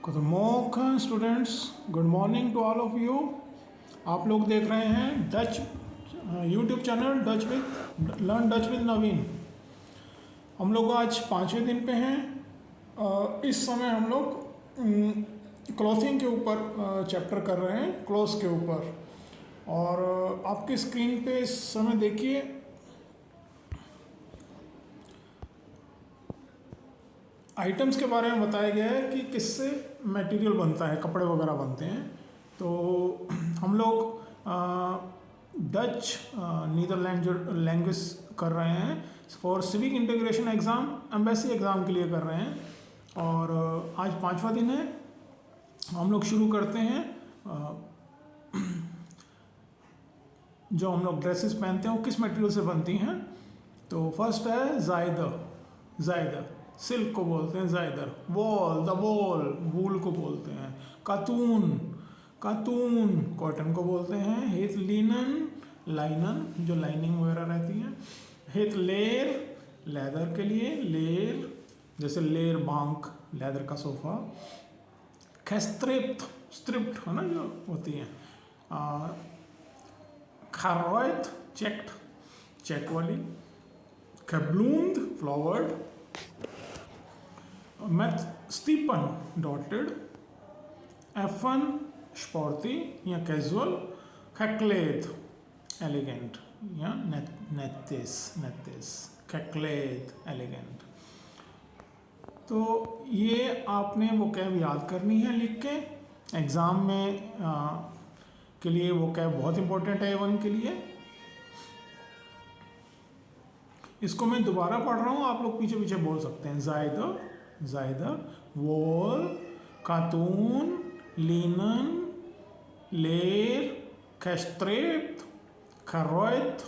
Good morning students, good morning to all of you. आप लोग देख रहे हैं Dutch YouTube channel Dutch with learn Dutch with Naveen. हम लोग आज 5वें दिन पे हैं। इस समय हम लोग क्लॉथिंग के ऊपर चैप्टर कर रहे हैं, क्लोथ्स के ऊपर। और आपकी स्क्रीन पे इस समय देखिए आइटम्स के बारे में बताया गया है कि किससे मटेरियल बनता है, कपड़े वगैरह बनते हैं। तो हम लोग डच नीदरलैंड जो लैंग्वेज कर रहे हैं for civic integration exam, embassy exam के लिए कर रहे हैं। और आज 5वां दिन है। हम लोग शुरू करते हैं। जो हम लोग ड्रेसेस पहनते हैं वो किस मटेरियल से बनती हैं। तो फर्स्ट है जायदर, सिल्क को बोलते हैं जायदर। वूल को बोलते हैं। कातून कॉटन को बोलते हैं। हेथ लाइनन जो लाइनिंग वगैरह रहती है। हेथ लेदर के लिए लेर, जैसे लेर बांक लेदर का सोफा। स्ट्रिप्ट है ना जो होती है। खरोयत चेक वाली। खब्लूंद फ्लावर्ड। Stephen dotted. एफन स्पोर्टी या कैजुअल। खैक्लेद एलिगेंट या नेतेस खैक्लेद एलिगेंट। तो ये आपने वोकैब याद करनी है लिख के। एग्ज़ाम में के लिए वोकैब बहुत इंपॉर्टेंट है A1 के लिए। इसको मैं दोबारा पढ़ रहा हूँ, आप लोग पीछे पीछे बोल सकते हैं। जायदर, वोल, कातून, लिनन, लेर, कैस्ट्रेट, खरोयत,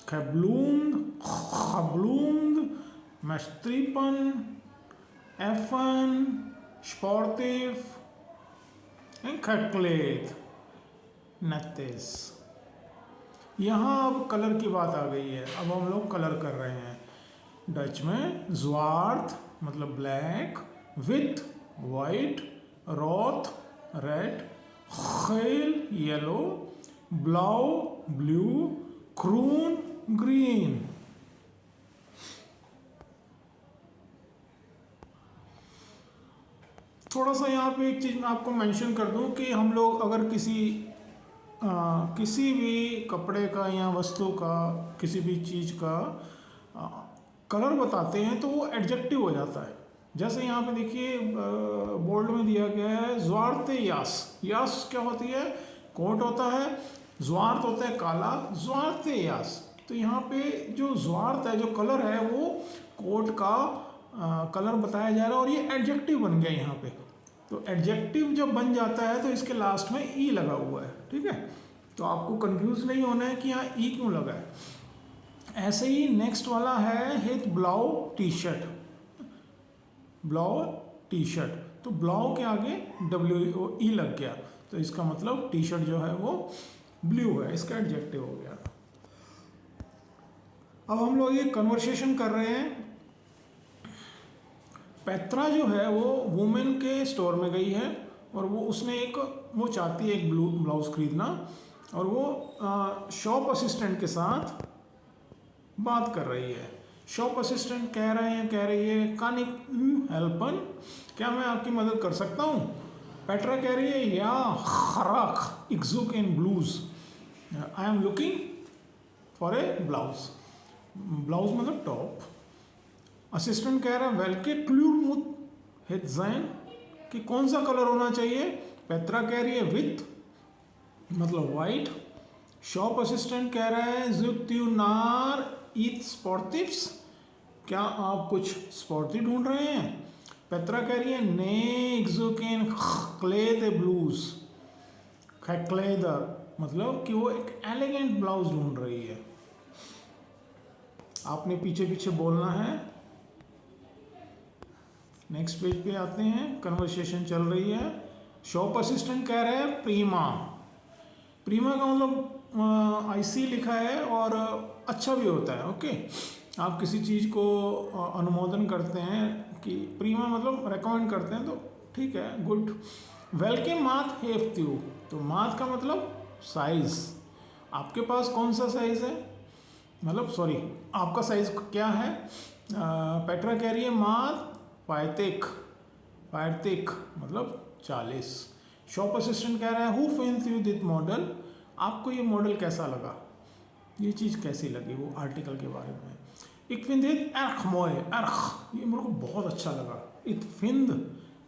खब्लूंद, मैस्ट्रीपन, एफन, स्पोर्टिव, खैक्लेद, नत्तेस। यहाँ अब कलर की बात आ गई है। अब हम लोग कलर कर रहे हैं डच में। ज़्वार्थ मतलब ब्लैक, विथ वाइट, रोथ रेड, गेल येलो, ब्लाउ ब्लू, क्रून ग्रीन। थोड़ा सा यहाँ पे एक चीज़ मैं आपको मेंशन कर दूँ कि हम लोग अगर किसी भी कपड़े का या वस्तु का, किसी भी चीज़ का कलर बताते हैं तो वो एडजेक्टिव हो जाता है। जैसे यहाँ पे देखिए बोल्ड में दिया गया है ज़्वार्थ यास क्या होती है? कोट होता है। ज़्वार्थ होता है काला, ज़्वार्थ यास। तो यहाँ पे जो ज़्वार्थ है, जो कलर है, वो कोट का कलर बताया जा रहा है और ये एडजेक्टिव बन गया यहाँ पे। तो एडजेक्टिव जब बन जाता है तो इसके लास्ट में ई लगा हुआ है, ठीक है। तो आपको कंफ्यूज नहीं होना है कि यहाँ ई क्यों लगा है। ऐसे ही नेक्स्ट वाला है हित ब्लाउ टी शर्ट। तो ब्लाउ के आगे WE लग गया, तो इसका मतलब टी शर्ट जो है वो ब्लू है, इसका एडजेक्टिव हो गया। अब हम लोग ये कन्वर्सेशन कर रहे हैं। पेत्रा जो है वो वुमेन के स्टोर में गई है और वो चाहती है एक ब्लू ब्लाउज खरीदना। और वो शॉप असिस्टेंट के साथ बात कर रही है। शॉप असिस्टेंट कह रही है कान हेल्पन, क्या मैं आपकी मदद कर सकता हूँ? पेट्रा कह रही है या खराक इक्जुक इन ब्लूज, I am looking for a blouse मतलब टॉप। असिस्टेंट कह रहा है वेलके क्लूर मुत हित जैन, कि कौन सा कलर होना चाहिए? पेत्रा कह रही है विथ मतलब वाइट। शॉप असिस्टेंट कह रहा है जुत्यूनार ईट स्पोर्टिव्स, क्या आप कुछ स्पोर्टी ढूंढ रहे हैं? पेत्रा कह रही है ने इक्जुकिन क्लेद ब्लूज, खैक्लेदर मतलब कि वो एक एलिगेंट ब्लाउज ढूंढ रही है। आपने पीछे पीछे बोलना है। नेक्स्ट पेज पे आते हैं। कन्वर्सेशन चल रही है। शॉप असिस्टेंट कह रहे हैं प्रीमा का मतलब IC लिखा है और अच्छा भी होता है। ओके, आप किसी चीज़ को अनुमोदन करते हैं कि प्रीमा मतलब रेकमेंड करते हैं तो ठीक है, गुड। वेलके माथ हेव यू, तो माथ का मतलब साइज, आपके पास कौन सा साइज है, मतलब सॉरी आपका साइज क्या है। पेट्रा कह रही है माथ पायतेक, पायतेक मतलब 40। शॉप असिस्टेंट कह रहा है who fence you this model, आपको ये मॉडल कैसा लगा, ये चीज़ कैसी लगी वो आर्टिकल के बारे में। इक फिंद हेत एर्ख मोए, एर्ख ये मेरे को बहुत अच्छा लगा। इक फिंद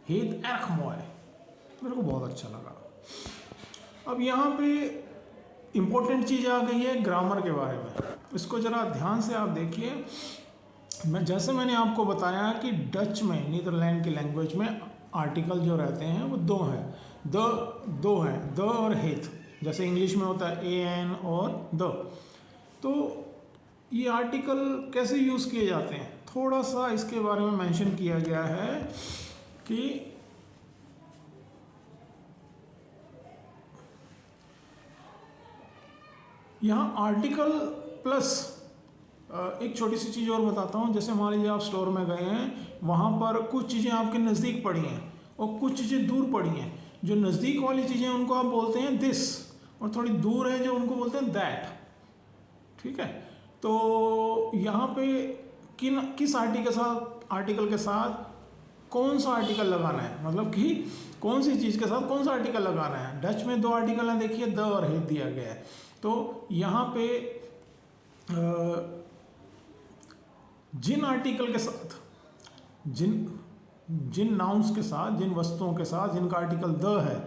हेत एर्ख मोए, मेरे को बहुत अच्छा लगा। अब यहाँ पे इम्पोर्टेंट चीज़ आ गई है ग्रामर के बारे में, इसको ज़रा ध्यान से आप देखिए। मैंने आपको बताया कि डच में, नीदरलैंड की लैंग्वेज में आर्टिकल जो रहते हैं वो दो हैं, दो हैं, द और हेत, जैसे इंग्लिश में होता है ए एन और द। तो ये आर्टिकल कैसे यूज़ किए जाते हैं, थोड़ा सा इसके बारे में मेंशन किया गया है कि यहाँ आर्टिकल प्लस एक छोटी सी चीज़ और बताता हूँ। जैसे मान लीजिए आप स्टोर में गए हैं, वहाँ पर कुछ चीज़ें आपके नज़दीक पड़ी हैं और कुछ चीज़ें दूर पड़ी हैं। जो नज़दीक वाली चीज़ें उनको आप बोलते हैं दिस, और थोड़ी दूर है जो उनको बोलते हैं दैट, ठीक है। तो यहाँ पे किस आर्टिकल के साथ कौन सा आर्टिकल लगाना है, मतलब कि कौन सी चीज़ के साथ कौन सा आर्टिकल लगाना है। डच में दो आर्टिकल हैं, देखिए द और हेत दिया गया है। तो यहाँ पे जिन आर्टिकल के साथ, जिन नाउन्स के साथ, जिन वस्तुओं के साथ जिनका आर्टिकल द है,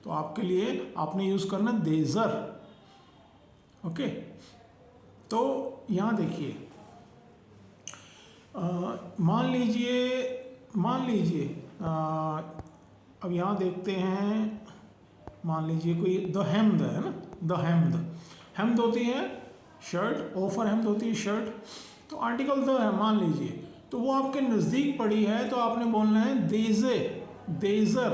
तो आपके लिए आपने यूज़ करना देजर, ओके। तो यहाँ देखिए, मान लीजिए अब यहाँ देखते हैं, मान लीजिए कोई द हेम्द है ना, द हेम्द होती है शर्ट, ओफर हेम्द होती है शर्ट, तो आर्टिकल द है मान लीजिए, तो वो आपके नज़दीक पड़ी है तो आपने बोलना है देजे, देजर,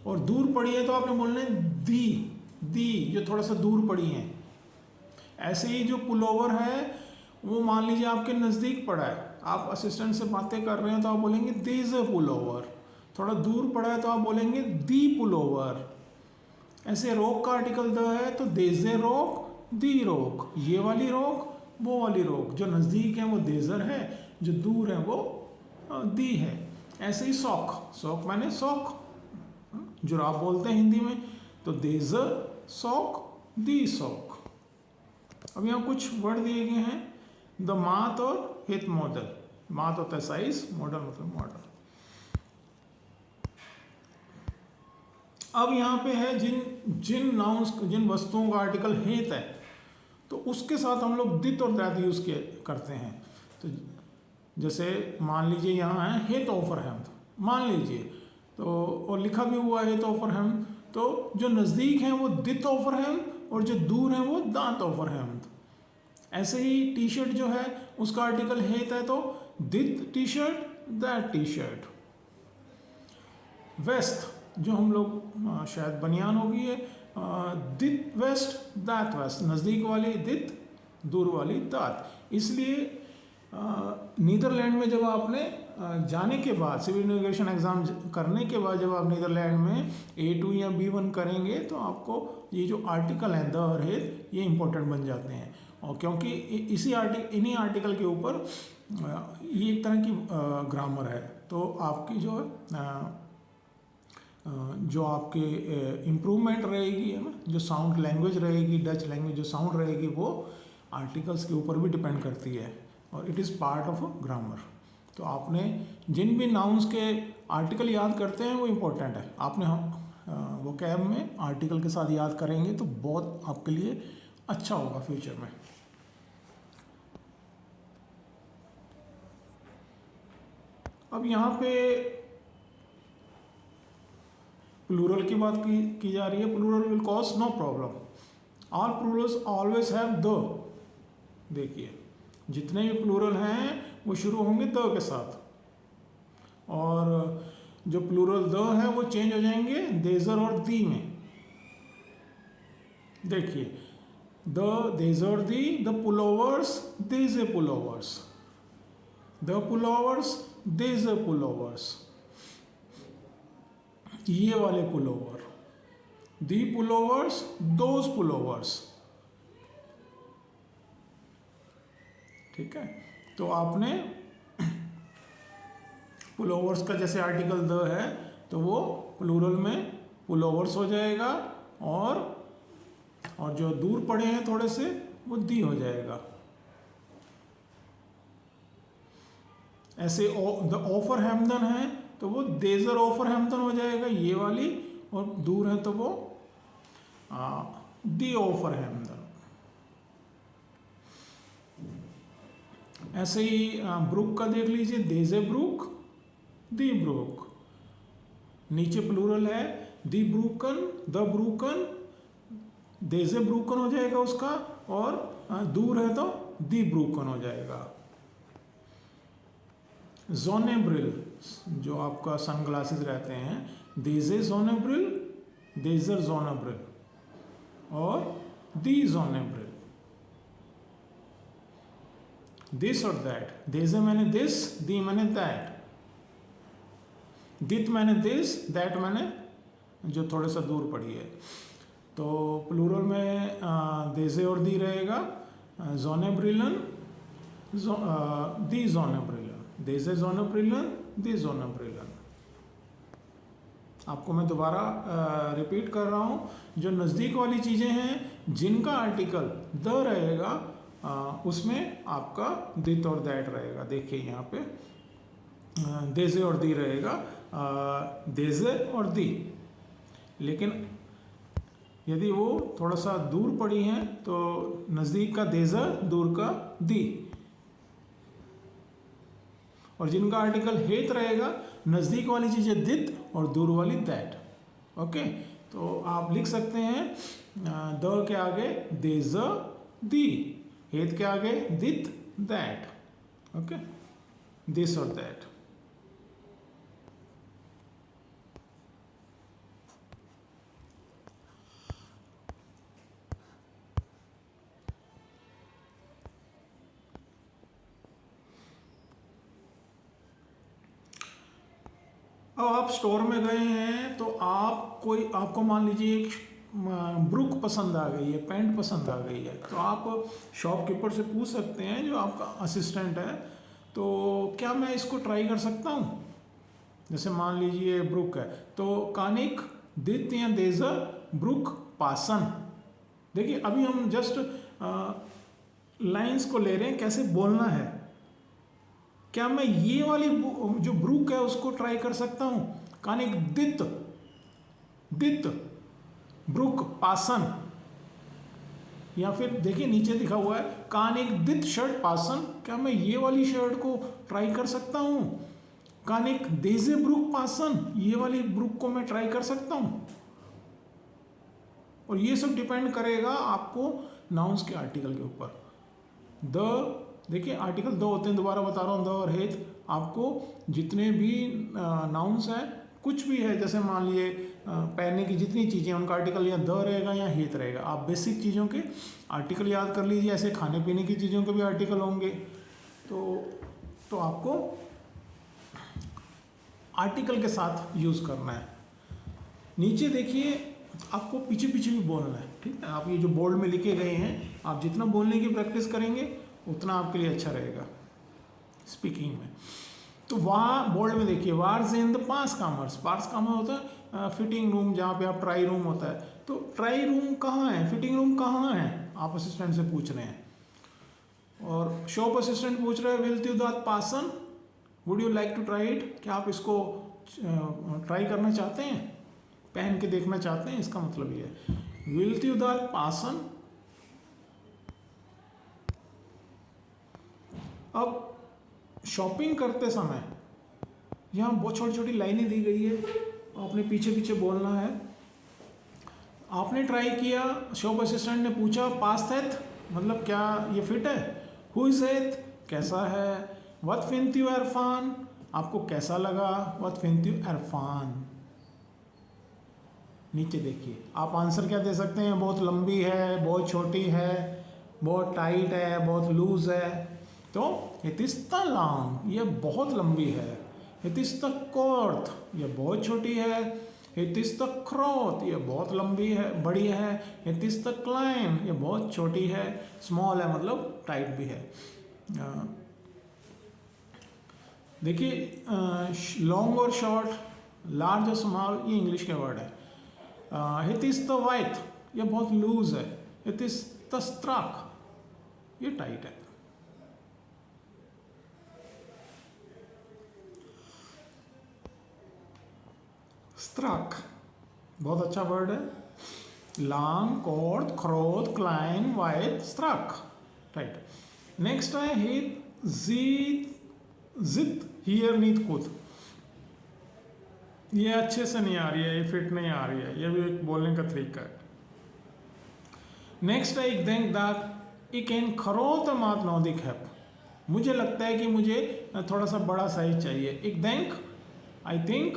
और दूर पड़ी है तो आपने बोलना है दी, जो थोड़ा सा दूर पड़ी है। ऐसे ही जो पुलोवर है वो मान लीजिए आपके नज़दीक पड़ा है, आप असिस्टेंट से बातें कर रहे हैं तो आप बोलेंगे देज पुलोवर, थोड़ा दूर पड़ा है तो आप बोलेंगे दी पुलोवर। ऐसे रोक का आर्टिकल द है तो देजे रोक, दी रोक, ये वाली रोक, वो वाली रोक, जो नज़दीक है वो देजर है, जो दूर है वो दी है। ऐसे ही सॉक माने सॉक, जुराब बोलते हैं हिंदी में, तो देजर सॉक, दी सॉक। अब यहाँ कुछ वर्ड दिए गए हैं, द माथ और हित मॉडल, माथ होता है साइज, मॉडल मतलब मॉडल। अब यहाँ पे है जिन नाउन्स, जिन वस्तुओं का आर्टिकल हेत है, तो उसके साथ हम लोग दित और दैट यूज़ करते हैं। तो जैसे मान लीजिए यहाँ है हेत ऑफर हेम्द, मान लीजिए, तो और लिखा भी हुआ है हेत ऑफर हेम्द, तो जो नज़दीक हैं वो दित ऑफर हेम्द और जो दूर हैं वो दांत ऑफर हेम्द। ऐसे ही टी शर्ट जो है उसका आर्टिकल हेत है तो दित टी शर्ट, दैट टी शर्ट। वेस्ट जो हम लोग शायद बनियान होगी है, दित वेस्ट, दैट वेस्ट, नज़दीक वाली दित, दूर वाली दात। इसलिए नीदरलैंड में जब आपने जाने के बाद, सिविल इमिग्रेशन एग्ज़ाम करने के बाद जब आप नीदरलैंड में A2 या B1 करेंगे तो आपको ये जो आर्टिकल हैं द और हेत, ये इंपॉर्टेंट बन जाते हैं। और क्योंकि इन्हीं आर्टिकल के ऊपर ये एक तरह की ग्रामर है, तो आपकी जो आपके इम्प्रूवमेंट रहेगी है ना, जो साउंड लैंग्वेज रहेगी, डच लैंग्वेज जो साउंड रहेगी, वो आर्टिकल्स के ऊपर भी डिपेंड करती है और it is part of grammar. तो आपने जिन भी नाउन्स के आर्टिकल याद करते हैं वो इम्पोर्टेंट है। आपने वो कैब में आर्टिकल के साथ याद करेंगे तो बहुत आपके लिए अच्छा होगा फ्यूचर में। अब यहाँ पे प्लूरल की बात की जा रही है। Plural will cause no problem, all plurals always have the. देखिए जितने भी प्लूरल हैं वो शुरू होंगे द के साथ, और जो प्लूरल द है वो चेंज हो जाएंगे देजर और दी में। देखिए द, देजर, दी, द पुलोवर्स, दीज ए पुलोवर्स, द पुलोवर्स, दीज ए पुलोवर्स। ये वाले पुलोवर, दी पुलोवर्स, दोज पुलोवर्स। ठीक है, तो आपने पुलोवर्स का जैसे आर्टिकल द है तो वो प्लूरल में पुलोवर्स हो जाएगा, और जो दूर पड़े हैं थोड़े से वो दी हो जाएगा। ऐसे द ऑफर हैम्पटन है तो वो देजर ऑफर हैम्पटन हो जाएगा ये वाली, और दूर है तो वो दी ऑफर हैम्पटन। ऐसे ही ब्रुक का देख लीजिए, देजे ब्रुक, दी ब्रुक। नीचे प्लूरल है दी ब्रुकन, द ब्रुकन, देजे ब्रुकन हो जाएगा उसका, और दूर है तो दी ब्रुकन हो जाएगा। जोनेब्रिल, जो आपका सनग्लासेस रहते हैं, देजे जोनेब्रिल, देजर जोनेब्रिल, और दी जोनेब्रिल। दिस और दैट, देजे मैंने दिस, दी मैंने दैट, दित मैंने दिस, दैट मैंने जो थोड़ा सा दूर पड़ी है। तो प्लूरल में देजे और दी रहेगा, जोनेब्रिलन, दी जोनेब्रिलन, देजे जोनेब्रिलन, दी जोनेब्रिलन। आपको मैं दोबारा रिपीट कर रहा हूँ, जो नज़दीक वाली चीज़ें हैं जिनका आर्टिकल द रहेगा उसमें आपका दित और दैट रहेगा। देखिए यहाँ पे देजे और दी रहेगा, देजे और दी। लेकिन यदि वो थोड़ा सा दूर पड़ी हैं तो नज़दीक का देजा, दूर का दी। और जिनका आर्टिकल हेत रहेगा, नज़दीक वाली चीज़ें दित और दूर वाली दैट। ओके, तो आप लिख सकते हैं द के आगे देज दी, हेत के आगे दित दैट। ओके, दिस और दैट। अब आप स्टोर में गए हैं तो आपको मान लीजिए एक ब्रुक पसंद आ गई है, पैंट पसंद आ गई है, तो आप शॉपकीपर से पूछ सकते हैं, जो आपका असिस्टेंट है, तो क्या मैं इसको ट्राई कर सकता हूँ। जैसे मान लीजिए ब्रुक है तो कानिक दित या देजर ब्रुक पासन। देखिए अभी हम जस्ट लाइंस को ले रहे हैं, कैसे बोलना है। क्या मैं ये वाली जो ब्रुक है उसको ट्राई कर सकता हूं, कानिक दित, दित ब्रुक पासन। या फिर देखिए नीचे लिखा हुआ है कानिक दित शर्ट पासन। क्या मैं ये वाली शर्ट को ट्राई कर सकता हूं, कानिक देजे ब्रुक पासन, ये वाली ब्रुक को मैं ट्राई कर सकता हूं। और ये सब डिपेंड करेगा आपको नाउन्स के आर्टिकल के ऊपर। द, देखिए आर्टिकल दो होते हैं, दोबारा बता रहा हूँ, द और हेत। आपको जितने भी नाउन्स हैं, कुछ भी है, जैसे मान लिए पहनने की जितनी चीज़ें, उनका आर्टिकल या द रहेगा या हेत रहेगा। आप बेसिक चीज़ों के आर्टिकल याद कर लीजिए, ऐसे खाने पीने की चीज़ों के भी आर्टिकल होंगे। तो आपको आर्टिकल के साथ यूज़ करना है। नीचे देखिए आपको पीछे पीछे भी बोलना है, ठीक है। आप ये जो बोर्ड में लिखे गए हैं, आप जितना बोलने की प्रैक्टिस करेंगे उतना आपके लिए अच्छा रहेगा स्पीकिंग में। तो वहाँ बोर्ड में देखिए वार्स इन द पास कामर्स। पास कामर्स होता है फिटिंग रूम, जहाँ पे आप ट्राई रूम होता है। तो ट्राई रूम कहाँ है, फिटिंग रूम कहाँ है, आप असिस्टेंट से पूछ रहे हैं। और शॉप असिस्टेंट पूछ रहे हैं विल यू दैट पासन, would you like to try it. क्या आप इसको ट्राई करना चाहते हैं, पहन के देखना चाहते हैं, इसका मतलब ये है विल यू दैट पासन। अब शॉपिंग करते समय यहाँ बहुत छोटी छोटी लाइनें दी गई है, आपने पीछे पीछे बोलना है। आपने ट्राई किया, शॉप असिस्टेंट ने पूछा पास दैट, मतलब क्या ये फिट है। हु इज इट, कैसा है। व्हाट फिंथ यू इरफान, आपको कैसा लगा। व्हाट फिंथ यू इरफान। नीचे देखिए आप आंसर क्या दे सकते हैं, बहुत लंबी है, बहुत छोटी है, बहुत टाइट है, बहुत लूज है। तो इट इज द लॉन्ग, ये बहुत लंबी है। इट इज द कॉर्थ, ये बहुत छोटी है। हिट इज द क्रोथ, ये बहुत लंबी है, बड़ी है। हिट इज द क्लाइन, ये बहुत छोटी है। स्मॉल है मतलब टाइट भी है। देखिए लॉन्ग और शॉर्ट, लार्ज और स्मॉल, ये इंग्लिश के वर्ड है। हिट इज द वाइट, ये बहुत लूज है। हिट इज द स्ट्रक, ये टाइट है। स्ट्रक बहुत अच्छा वर्ड है। लॉन्ग, कॉर्ड, क्रोथ, क्लाइन, वाइट, स्ट्रक, राइट। नेक्स्ट है हिट, जीत, जित, हियर, नीत, कुत। ये अच्छे से नहीं आ रही है, ये फिट नहीं आ रही है, ये भी एक बोलने का तरीका है। नेक्स्ट है ik denk dat ik een grote maat nodig heb। मुझे लगता है कि मुझे थोड़ा सा बड़ा साइज चाहिए। ik denk, I think,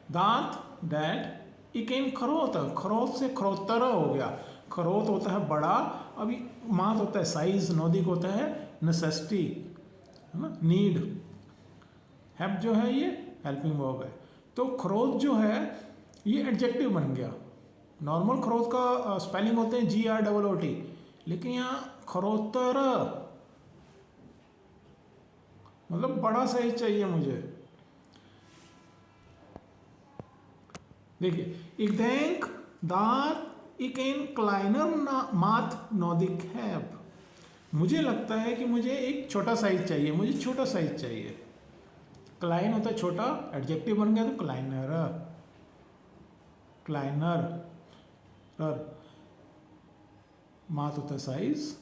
that ik een grote, खरोत से खरोतर हो गया। खरोत होता है बड़ा, अभी मात होता है साइज, नोदिक होता है नेसेसिटी, है ना, नीड। हैव जो है ये हेल्पिंग वर्ब है। तो खरोत जो है ये एडजेक्टिव बन गया। नॉर्मल खरोत का स्पेलिंग होते हैं GROOT, लेकिन यहाँ खरोतर मतलब बड़ा साइज चाहिए मुझे। देखिए ik denk dat ik een kleiner maat nodig heb। मुझे लगता है कि मुझे एक छोटा साइज चाहिए, मुझे छोटा साइज चाहिए। क्लाइन होता है छोटा, एडजेक्टिव बन गया तो क्लाइनर, क्लाइनर। मात होता है साइज।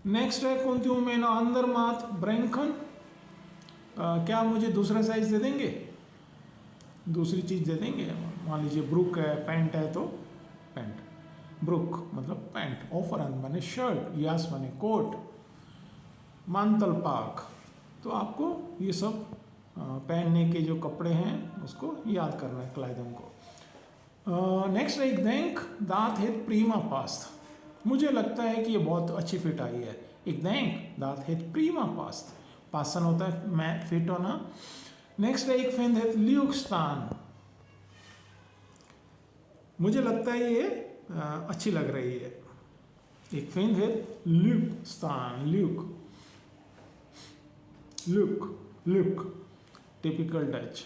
नेक्स्ट है कौन थी मैंने अंदर मात ब्रेंखन, क्या मुझे दूसरा साइज दे देंगे, दूसरी चीज दे देंगे। मान लीजिए ब्रुक है, पैंट है तो पैंट, ब्रुक मतलब पैंट। ऑफरन बने शर्ट, यास बने कोट, मांतल पाक। तो आपको ये सब पहनने के जो कपड़े हैं उसको याद करना है, क्लाइदन को। नेक्स्ट एक denk dat het prima past। मुझे लगता है कि ये बहुत अच्छी फिट आई है। एक denk dat het prima past, पासन होता है मैं फिट होना। नेक्स्ट है एक vind het leuk staan। मुझे लगता है ये अच्छी लग रही है। एक vind het leuk staan, leuk, leuk, leuk, typical Dutch.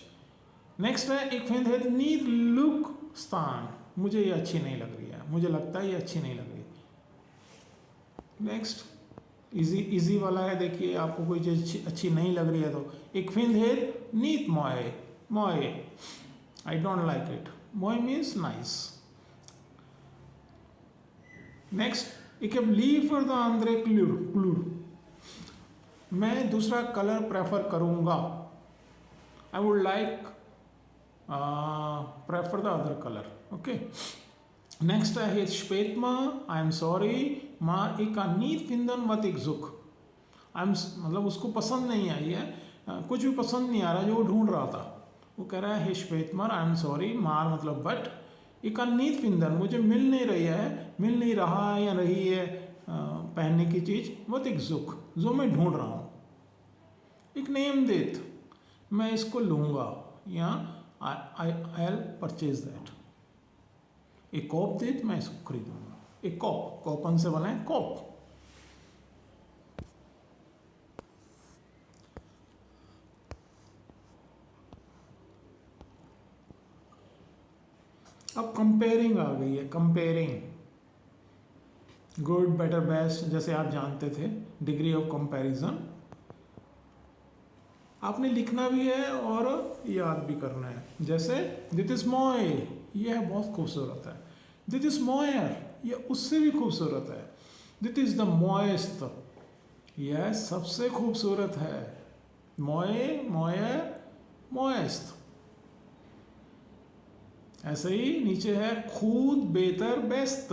Next है एक vind het niet leuk staan। मुझे ये अच्छी नहीं लग रही है, मुझे लगता है ये अच्छी नहीं लग रही। नेक्स्ट इजी वाला है। देखिए आपको कोई चीज अच्छी नहीं लग रही है तो ik vind het niet mooi, mooi, I don't like it। mooi means nice। Next ik heb liever de andere kleur, मैं दूसरा कलर प्रेफर करूंगा। I would like prefer the other color। Okay. Next है het spijt me, I am sorry, maar ik kan niet vinden wat ik zoek। मतलब उसको पसंद नहीं आई है, कुछ भी पसंद नहीं आ रहा जो वो ढूंढ रहा था। वो कह रहा है het spijt me, I am sorry, maar मतलब but, ik kan niet vinden, मुझे मिल नहीं रही है, मिल नहीं रहा है या रही है पहनने की चीज़, wat ik zoek, जो मैं ढूंढ रहा हूँ। एक नेम देत, मैं इसको लूँगा, या I'll परचेज दैट। एक कॉप देत, मैं इसको खरीदूंगा। एक कॉप, कॉपन से बना है कॉप। अब कंपेयरिंग आ गई है। कंपेयरिंग, गुड, बेटर, बेस्ट, जैसे आप जानते थे, डिग्री ऑफ कंपैरिजन। आपने लिखना भी है और याद भी करना है। जैसे दिट इज मोय, यह बहुत खूबसूरत है। दिट इज मोयर, यह उससे भी खूबसूरत है। दिट इज द मोएस्ट, यह सबसे खूबसूरत है। मोए, मोयर, मोएस्ट। ऐसे ही नीचे है खुद, बेहतर, बेस्ट,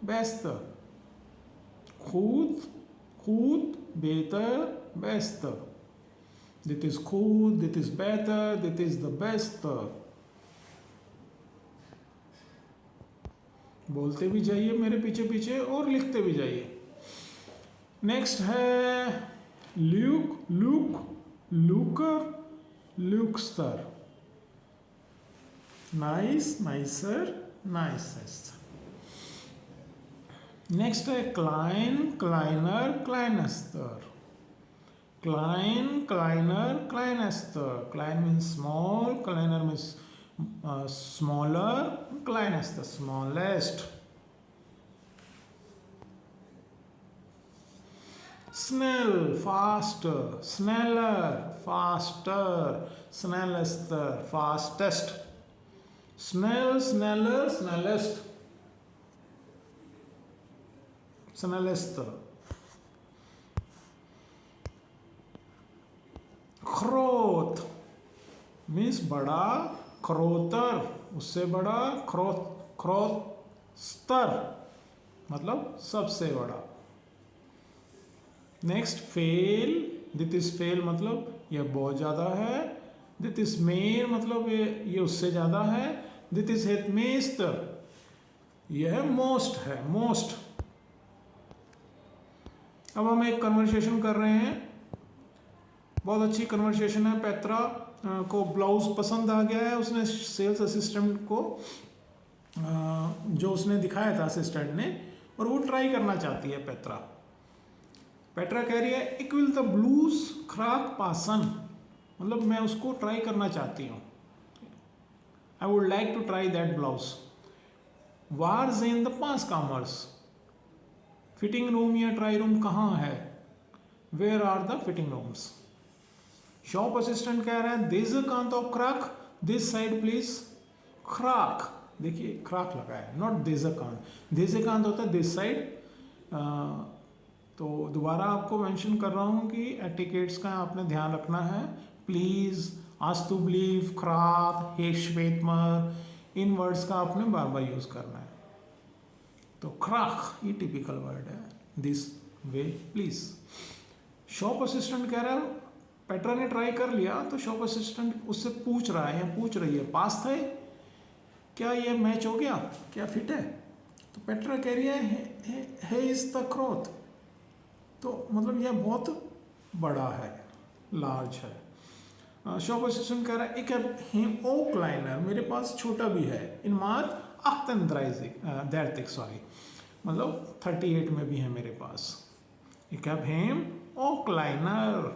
बेस्ट, खुद, खुद, बेहतर, best. Dit is good, dit is better, dit is the best। बोलते भी जाइए मेरे पीछे पीछे और लिखते भी जाइए। नेक्स्ट है ल्यूक, लुक, लुकर, लुकस्टर। Nice, nicer, nicest. नेक्स्ट है क्लाइन, क्लाइनर, क्लाइनेस्टर। क्लाइन, क्लाइनर, क्लाइनेस्टर। क्लाइन मीन्स स्मॉल, क्लाइनर means smaller, Clinus the smallest. Snell, faster, sneller, faster, snellest, fastest. Snell, sneller, snellest, snellest. Croth means बड़ा, क्रोतर उससे बड़ा, क्रोस्तर मतलब सबसे बड़ा। नेक्स्ट फेल, दिट इज फेल मतलब यह बहुत ज़्यादा है। दिट इज मेर मतलब ये उससे ज़्यादा है। दिट इज het मेस्तर यह मोस्ट है, मोस्ट। अब हम एक कन्वर्सेशन कर रहे हैं, बहुत अच्छी कन्वर्सेशन है। पेत्रा को ब्लाउज पसंद आ गया है। उसने सेल्स असिस्टेंट को जो उसने दिखाया था असिस्टेंट ने, और वो ट्राई करना चाहती है पेत्रा। पेट्रा कह रही है इक विल द ब्लूज क्राक पासन, मतलब मैं उसको ट्राई करना चाहती हूँ। I would like to try that blouse. वार्स इन द पास कामर्स, फिटिंग रूम या ट्राई रूम कहाँ है? Where are the fitting rooms? Shop assistant कह रहा है दिस कांत ऑफ क्राक, दिस साइड प्लीज। क्राक देखिए क्राक लगा है, नॉट दिस कांत। दिस कांत होता है दिस साइड। तो दोबारा आपको मेंशन कर रहा हूँ कि एटिकेट्स का आपने ध्यान रखना है। प्लीज, आस्तु बिलीव, क्राक, हे श्वेतमर, इन वर्ड्स का आपने बार बार यूज करना है। तो क्राक ये टिपिकल वर्ड है, this way please. Shop assistant कह रहा है पेट्रा ने ट्राई कर लिया, तो शॉप असिस्टेंट उससे पूछ रहा है या पूछ रही है पास थे, क्या ये मैच हो गया, क्या फिट है? तो पेट्रा कह रही है इज द क्रोथ, तो मतलब यह बहुत बड़ा है, लार्ज है। शॉप असिस्टेंट कह रहा है एक हिम ओक लाइनर, मेरे पास छोटा भी है। इन मात दैर्तिक सॉरी, मतलब 38 में भी है मेरे पास। एक हिम ओक लाइनर,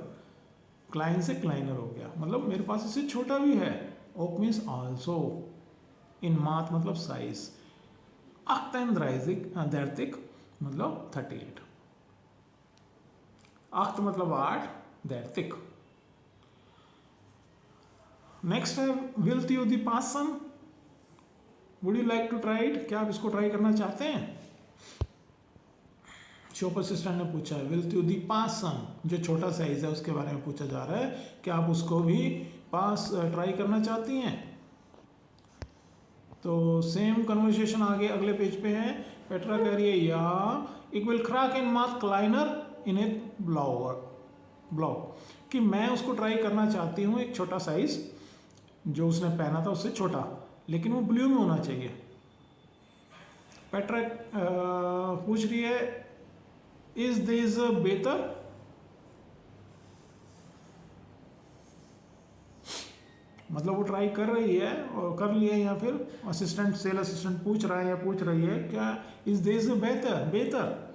क्लाइन से क्लाइनर हो गया, मतलब मेरे पास इससे छोटा भी है। ओक मीन्स आल्सो, इन मात मतलब साइज, दैर्तिक मतलब 38। अक्त मतलब 8, दैर्तिक। नेक्स्ट है विल यू दी पासन, would you like to try it, क्या आप इसको ट्राई करना चाहते हैं? शॉप असिस्टेंट ने पूछा है विल यू दी पासन, जो छोटा साइज है उसके बारे में पूछा जा रहा है, क्या आप उसको भी पास ट्राई करना चाहती हैं? तो सेम कन्वर्सेशन आगे अगले पेज पे है। पेट्रा कह रही है या इट विल क्रैक इन माथ क्लाइनर इन ए ब्लॉ, कि मैं उसको ट्राई करना चाहती हूँ एक छोटा साइज जो उसने पहना था उससे छोटा, लेकिन वो ब्लू में होना चाहिए। पेट्रा पूछ रही है इज दिस बेहतर, मतलब वो ट्राई कर रही है और कर लिया, या फिर असिस्टेंट सेल असिस्टेंट पूछ रहा है या पूछ रही है क्या इज दिस बेहतर, बेहतर।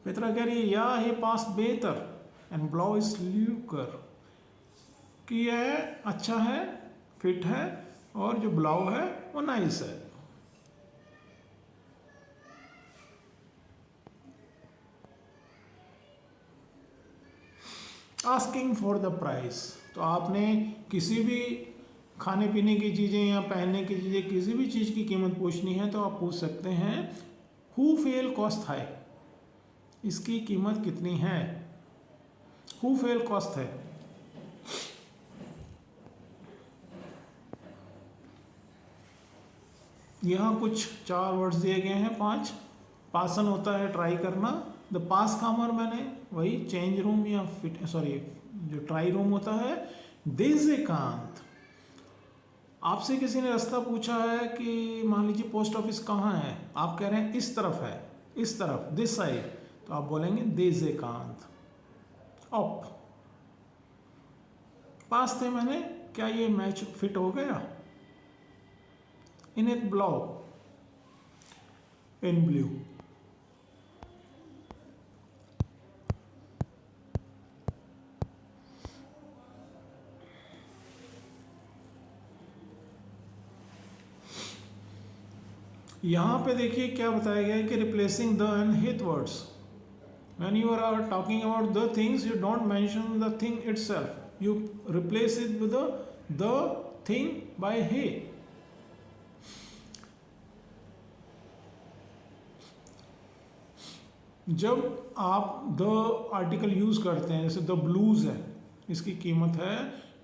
पेट्रा कह रही है या हे पास बेहतर एंड ब्लॉ इज ल्यूकर, कि यह अच्छा है, फिट है, और जो ब्लाउ है वो नाइस है। आस्किंग फॉर द प्राइस, तो आपने किसी भी खाने पीने की चीज़ें या पहनने की चीज़ें, किसी भी चीज़ की कीमत पूछनी है तो आप पूछ सकते हैं हु फेल कॉस्ट है, इसकी कीमत कितनी है। हु फेल कॉस्ट है, यहाँ कुछ 4 वर्ड्स दिए गए हैं, 5। पासन होता है ट्राई करना, द पास कामर मैंने वही चेंज रूम या फिट सॉरी जो ट्राई रूम होता है। देजेकांत, आपसे किसी ने रास्ता पूछा है कि मान लीजिए पोस्ट ऑफिस कहाँ है, आप कह रहे हैं इस तरफ है, इस तरफ, दिस साइड, तो आप बोलेंगे देजेकांत। ऑप, पास थे मैंने, क्या ये मैच फिट हो गया? in it blau, in blue. यहाँ पे देखिए क्या बताया गया है कि रिप्लेसिंग द एंड हित words. When you are talking about the things, you don't mention the thing itself. You replace it with the thing by he. जब आप द आर्टिकल यूज करते हैं, जैसे द ब्लूज है, इसकी कीमत है